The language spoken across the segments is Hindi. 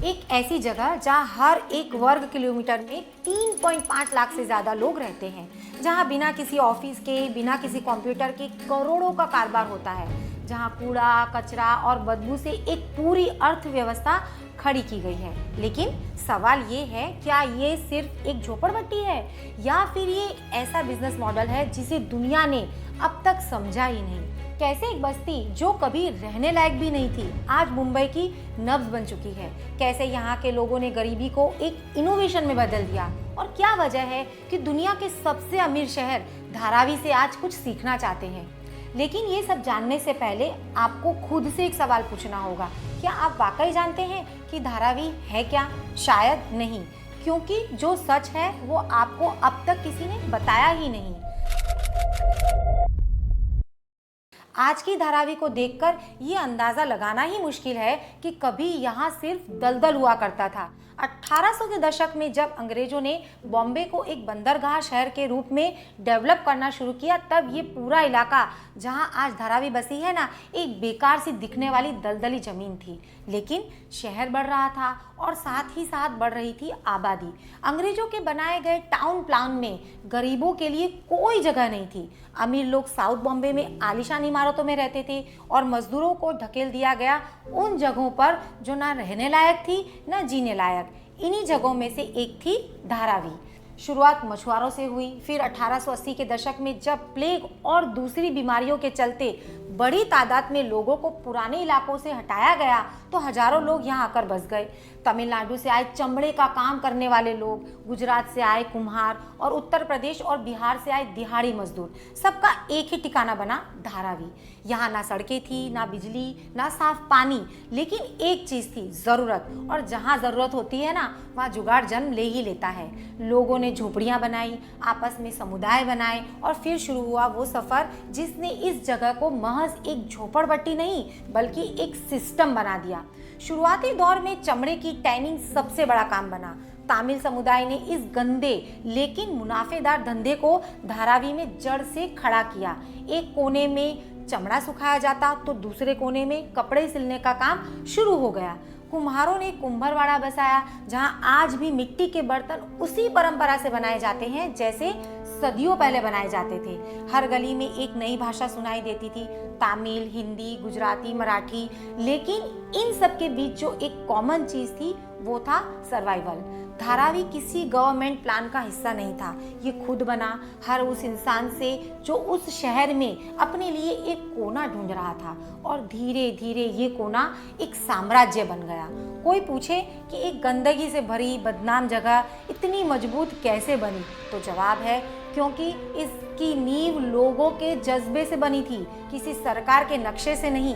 एक ऐसी जगह जहां हर एक वर्ग किलोमीटर में 3.5 लाख से ज़्यादा लोग रहते हैं, जहां बिना किसी ऑफिस के, बिना किसी कंप्यूटर के करोड़ों का कारोबार होता है, जहां कूड़ा, कचरा और बदबू से एक पूरी अर्थव्यवस्था खड़ी की गई है। लेकिन सवाल ये है, क्या ये सिर्फ एक झोपड़पट्टी है या फिर ये ऐसा बिजनेस मॉडल है जिसे दुनिया ने अब तक समझा ही नहीं। कैसे एक बस्ती जो कभी रहने लायक भी नहीं थी, आज मुंबई की नब्ज बन चुकी है। कैसे यहाँ के लोगों ने गरीबी को एक इनोवेशन में बदल दिया, और क्या वजह है कि दुनिया के सबसे अमीर शहर धारावी से आज कुछ सीखना चाहते हैं। लेकिन ये सब जानने से पहले आपको खुद से एक सवाल पूछना होगा, क्या आप वाकई जानते हैं कि धारावी है क्या? शायद नहीं, क्योंकि जो सच है वो आपको अब तक किसी ने बताया ही नहीं। आज की धारावी को देखकर ये अंदाजा लगाना ही मुश्किल है कि कभी यहाँ सिर्फ दलदल हुआ करता था। 1800 के दशक में जब अंग्रेजों ने बॉम्बे को एक बंदरगाह शहर के रूप में डेवलप करना शुरू किया, तब ये पूरा इलाका जहाँ आज धारावी बसी है ना, एक बेकार सी दिखने वाली दलदली जमीन थी। लेकिन शहर बढ़ रहा था और साथ ही साथ बढ़ रही थी आबादी। अंग्रेजों के बनाए गए टाउन प्लान में गरीबों के लिए कोई जगह नहीं थी। अमीर लोग साउथ बॉम्बे में आलीशान इमारतों में रहते थे और मजदूरों को ढकेल दिया गया उन जगहों पर जो ना रहने लायक थी ना जीने लायक। इन्हीं जगहों में से एक थी धारावी। शुरुआत मछुआरों से हुई, फिर 1880 के दशक में जब प्लेग और दूसरी बीमारियों के चलते बड़ी तादाद में लोगों को पुराने इलाकों से हटाया गया, तो हजारों लोग यहाँ आकर बस गए। तमिलनाडु से आए चमड़े का काम करने वाले लोग, गुजरात से आए कुम्हार और उत्तर प्रदेश और बिहार से आए दिहाड़ी मजदूर, सबका एक ही ठिकाना बना धारावी। यहाँ ना सड़कें थी, ना बिजली, ना साफ पानी, लेकिन एक चीज़ थी, ज़रूरत। और जहाँ ज़रूरत होती है ना, वहाँ जुगाड़ जन्म ले ही लेता है। लोगों ने झोपड़ियाँ बनाई, आपस में समुदाय बनाए, और फिर शुरू हुआ वो सफ़र जिसने इस जगह को महज एक झोपड़पट्टी नहीं बल्कि एक सिस्टम बना दिया। शुरुआती दौर में चमड़े की टैनिंग सबसे बड़ा काम बना। तमिल समुदाय ने इस गंदे लेकिन मुनाफेदार धंधे को धारावी में जड़ से खड़ा किया। एक कोने में चमड़ा सुखाया जाता तो दूसरे कोने में कपड़े सिलने का काम शुरू हो गया। कुम्हारों ने कुंभरवाड़ा बसाया, जहां आज भी मिट्टी के बर्तन उसी परंपरा से बनाए जाते हैं जैसे सदियों पहले बनाए जाते थे। हर गली में एक नई भाषा सुनाई देती थी, तमिल, हिंदी, गुजराती, मराठी, लेकिन इन सब के बीच जो एक कॉमन चीज थी वो था सर्वाइवल। धारावी किसी गवर्नमेंट प्लान का हिस्सा नहीं था, ये खुद बना हर उस इंसान से जो उस शहर में अपने लिए एक कोना ढूंढ रहा था, और धीरे धीरे ये कोना एक साम्राज्य बन गया। कोई पूछे कि एक गंदगी से भरी बदनाम जगह इतनी मजबूत कैसे बनी, तो जवाब है क्योंकि इसकी नींव लोगों के जज्बे से बनी थी, किसी सरकार के नक्शे से नहीं।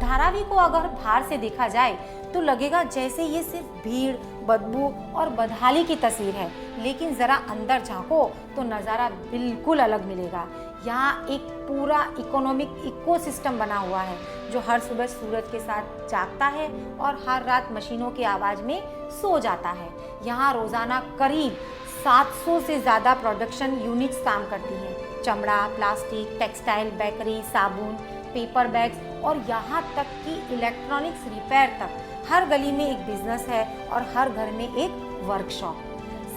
धारावी को अगर बाहर से देखा जाए तो लगेगा जैसे ये सिर्फ भीड़, बदबू और बदहाली की तस्वीर है, लेकिन जरा अंदर झांको तो नज़ारा बिल्कुल अलग मिलेगा। यहाँ एक पूरा इकोनॉमिक इकोसिस्टम बना हुआ है जो हर सुबह सूरज के साथ जागता है और हर रात मशीनों की आवाज़ में सो जाता है। यहाँ रोज़ाना करीब 700 से ज़्यादा प्रोडक्शन यूनिट्स काम करती हैं। चमड़ा, प्लास्टिक, टेक्सटाइल, बेकरी, साबुन, पेपर बैग्स और यहाँ तक कि इलेक्ट्रॉनिक्स रिपेयर तक हर गली में एक बिजनेस है और हर घर में एक वर्कशॉप।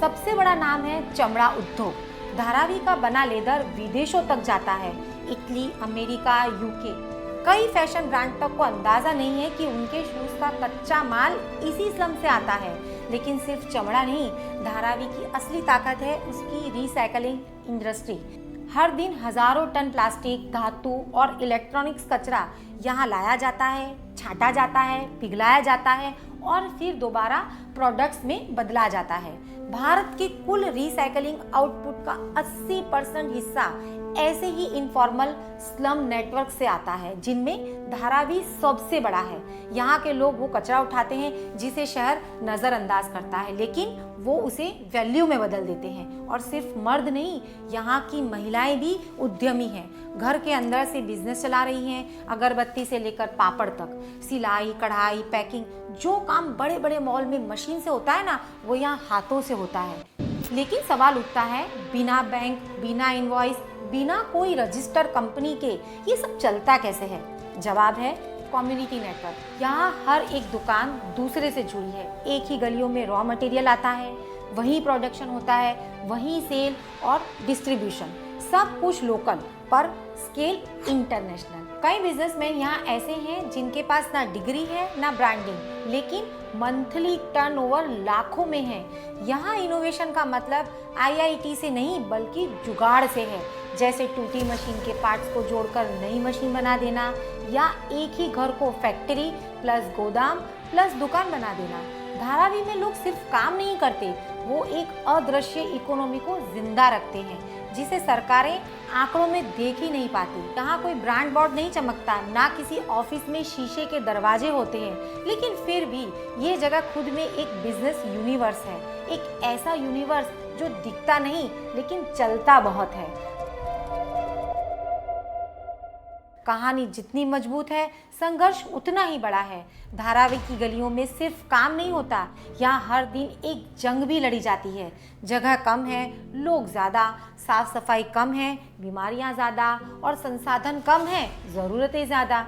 सबसे बड़ा नाम है चमड़ा उद्योग। धारावी का बना लेदर विदेशों तक जाता है, इटली, अमेरिका, यूके। कई फैशन ब्रांड तक को अंदाजा नहीं है कि उनके शूज का कच्चा माल इसी स्लम से आता है। लेकिन सिर्फ चमड़ा नहीं, धारावी की असली ताकत है उसकी रिसाइकलिंग इंडस्ट्री। हर दिन हजारों टन प्लास्टिक, धातु और इलेक्ट्रॉनिक्स कचरा यहाँ लाया जाता है, छांटा जाता है, पिघलाया जाता है और फिर दोबारा प्रोडक्ट्स में बदला जाता है। भारत के कुल रिसाइकलिंग आउटपुट का 80% हिस्सा ऐसे ही इनफॉर्मल स्लम नेटवर्क से आता है, जिनमें धारावी सबसे बड़ा है। यहाँ के लोग वो कचरा उठाते हैं जिसे शहर नज़रअंदाज करता है, लेकिन वो उसे वैल्यू में बदल देते हैं। और सिर्फ मर्द नहीं, यहाँ की महिलाएं भी उद्यमी हैं। घर के अंदर से बिजनेस चला रही हैं, अगरबत्ती से लेकर पापड़ तक, सिलाई, कढ़ाई, पैकिंग। जो काम बड़े बड़े मॉल में मशीन से होता है ना, वो यहाँ हाथों से होता है। लेकिन सवाल उठता है, बिना बैंक, बिना इनवॉइस, बिना कोई रजिस्टर कंपनी के ये सब चलता कैसे है? जवाब है कम्युनिटी नेटवर्क। यहाँ हर एक दुकान दूसरे से जुड़ी है। एक ही गलियों में रॉ मटेरियल आता है, वहीं प्रोडक्शन होता है, वहीं सेल और डिस्ट्रीब्यूशन, सब कुछ लोकल पर स्केल इंटरनेशनल। कई बिजनेसमैन यहाँ ऐसे हैं जिनके पास ना डिग्री है ना ब्रांडिंग, लेकिन मंथली टर्नओवर लाखों में है। यहाँ इनोवेशन का मतलब आईआईटी से नहीं बल्कि जुगाड़ से है, जैसे टूटी मशीन के पार्ट्स को जोड़कर नई मशीन बना देना, या एक ही घर को फैक्ट्री प्लस गोदाम प्लस दुकान बना देना। धारावी में लोग सिर्फ काम नहीं करते, वो एक अदृश्य इकोनॉमी को जिंदा रखते हैं, जिसे सरकारें आंकड़ों में देख ही नहीं पाती। यहाँ कोई ब्रांड बोर्ड नहीं चमकता, ना किसी ऑफिस में शीशे के दरवाजे होते हैं, लेकिन फिर भी ये जगह खुद में एक बिजनेस यूनिवर्स है। एक ऐसा यूनिवर्स जो दिखता नहीं लेकिन चलता बहुत है। कहानी जितनी मजबूत है, संघर्ष उतना ही बड़ा है। धारावी की गलियों में सिर्फ काम नहीं होता, यहाँ हर दिन एक जंग भी लड़ी जाती है। जगह कम है, लोग ज़्यादा, साफ सफाई कम है, बीमारियाँ ज़्यादा और संसाधन कम है, ज़रूरतें ज़्यादा।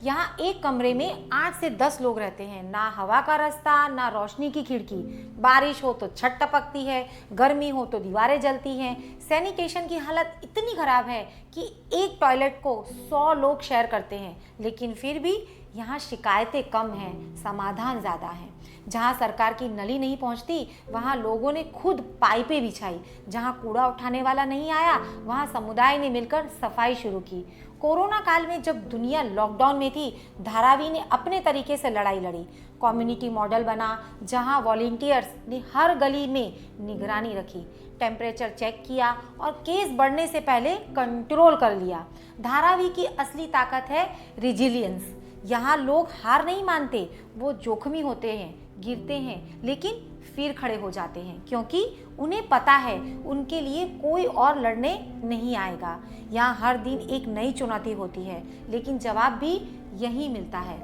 यहाँ एक कमरे में 8 से 10 लोग रहते हैं, ना हवा का रास्ता ना रोशनी की खिड़की। बारिश हो तो छत टपकती है, गर्मी हो तो दीवारें जलती हैं। सैनिटेशन की हालत इतनी खराब है कि एक टॉयलेट को 100 लोग शेयर करते हैं, लेकिन फिर भी यहाँ शिकायतें कम हैं, समाधान ज़्यादा हैं। जहाँ सरकार की नली नहीं पहुँचती, वहाँ लोगों ने खुद पाइपें बिछाई। जहाँ कूड़ा उठाने वाला नहीं आया, वहाँ समुदाय ने मिलकर सफाई शुरू की। कोरोना काल में जब दुनिया लॉकडाउन में थी, धारावी ने अपने तरीके से लड़ाई लड़ी। कम्युनिटी मॉडल बना, जहाँ वॉलंटियर्स ने हर गली में निगरानी रखी, टेम्परेचर चेक किया और केस बढ़ने से पहले कंट्रोल कर लिया। धारावी की असली ताकत है रिजिलियंस। यहाँ लोग हार नहीं मानते, वो जोखमी होते हैं, गिरते हैं, लेकिन फिर खड़े हो जाते हैं, क्योंकि उन्हें पता है उनके लिए कोई और लड़ने नहीं आएगा। यहाँ हर दिन एक नई चुनौती होती है, लेकिन जवाब भी यही मिलता है।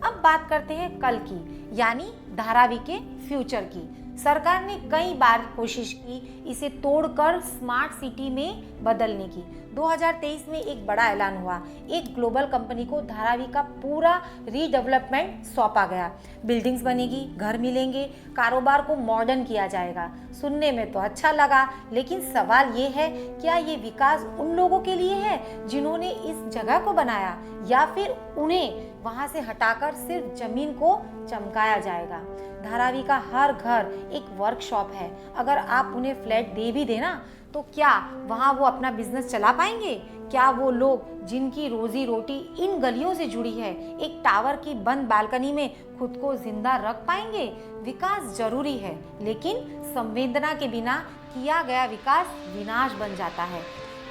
अब बात करते हैं कल की, यानी धारावी के फ्यूचर की। सरकार ने कई बार कोशिश की इसे तोड़कर स्मार्ट सिटी में बदलने की। 2023 में एक बड़ा ऐलान हुआ, एक ग्लोबल कंपनी को धारावी का पूरा रीडेवलपमेंट सौंपा गया। बिल्डिंग्स बनेगी, घर मिलेंगे, कारोबार को मॉडर्न किया जाएगा। सुनने में तो अच्छा लगा, लेकिन सवाल ये है, क्या ये विकास उन लोगों के लिए है जिन्होंने इस जगह को बनाया, या फिर उन्हें वहां से हटाकर सिर्फ जमीन को चमकाया जाएगा? धारावी का हर घर एक वर्कशॉप है। अगर आप उन्हें फ्लैट दे भी देना, तो क्या वहाँ वो अपना बिजनेस चला पाएंगे? क्या वो लोग जिनकी रोजी रोटी इन गलियों से जुड़ी है, एक टावर की बंद बालकनी में खुद को जिंदा रख पाएंगे? विकास जरूरी है, लेकिन संवेदना के बिना किया गया विकास विनाश बन जाता है।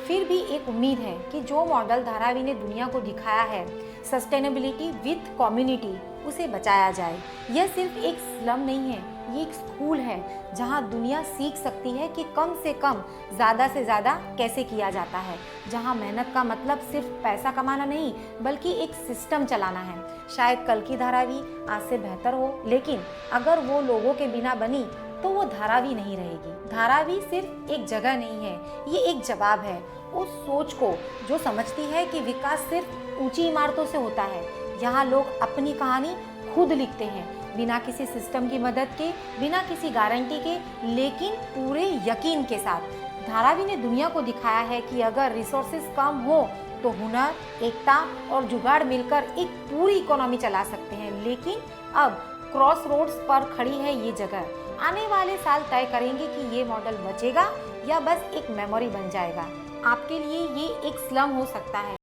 फिर भी एक उम्मीद है कि जो मॉडल धारावी ने दुनिया को दिखाया है, सस्टेनेबिलिटी विथ कम्युनिटी, उसे बचाया जाए। यह सिर्फ एक स्लम नहीं है, ये एक स्कूल है जहां दुनिया सीख सकती है कि कम से कम ज़्यादा से ज़्यादा कैसे किया जाता है। जहां मेहनत का मतलब सिर्फ पैसा कमाना नहीं, बल्कि एक सिस्टम चलाना है। शायद कल की धारावी आज से बेहतर हो, लेकिन अगर वो लोगों के बिना बनी तो वो धारावी नहीं रहेगी। धारावी सिर्फ एक जगह नहीं है, ये एक जवाब है उस सोच को जो समझती है कि विकास सिर्फ ऊंची इमारतों से होता है। यहाँ लोग अपनी कहानी खुद लिखते हैं, बिना किसी सिस्टम की मदद के, बिना किसी गारंटी के, लेकिन पूरे यकीन के साथ। धारावी ने दुनिया को दिखाया है कि अगर रिसोर्सेज कम हो तो हुनर, एकता और जुगाड़ मिलकर एक पूरी इकोनॉमी चला सकते हैं। लेकिन अब क्रॉस रोड्स पर खड़ी है ये जगह। आने वाले साल तय करेंगे कि ये मॉडल बचेगा या बस एक मेमोरी बन जाएगा। आपके लिए ये एक स्लम हो सकता है,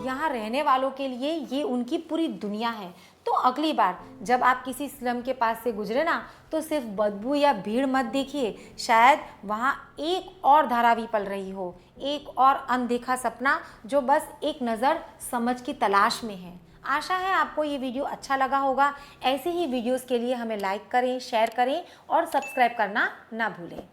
यहाँ रहने वालों के लिए ये उनकी पूरी दुनिया है। तो अगली बार जब आप किसी स्लम के पास से गुजरे ना, तो सिर्फ बदबू या भीड़ मत देखिए, शायद वहाँ एक और धारावी पल रही हो, एक और अनदेखा सपना जो बस एक नज़र समझ की तलाश में है। आशा है आपको ये वीडियो अच्छा लगा होगा। ऐसे ही वीडियोस के लिए हमें लाइक करें, शेयर करें और सब्सक्राइब करना ना भूलें।